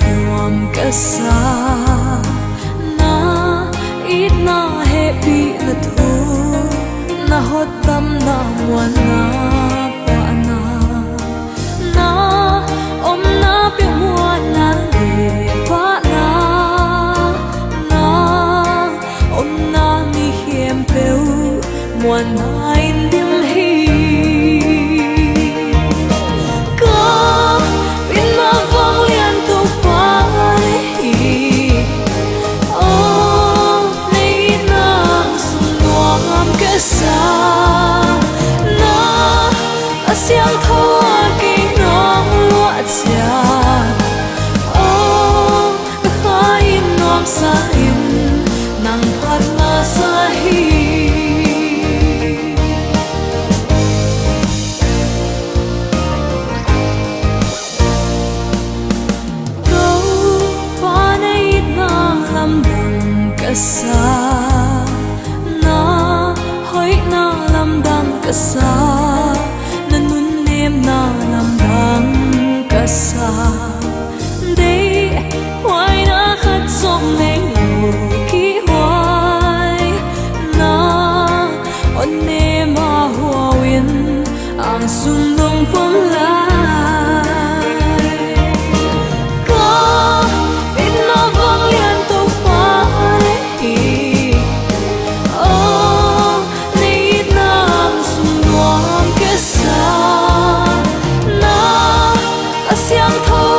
nuam ka sa na ít na he pi na thu na hot tam na muan na pa na na om na pi muan na le pa na na om na ni hiem peu muan na in dim hi ka pin na vong lian tu pa hi o nei na sum nuam ka sa na asiang thawa ke nong lua cha o khai nuam sa in nang phat na sa hi sa na hoi na lam dang ka sa na nun nem na lam dang ka sa de why na khat som nei lo ki why na on ne ma hua win ang sum dong pom la siang thâu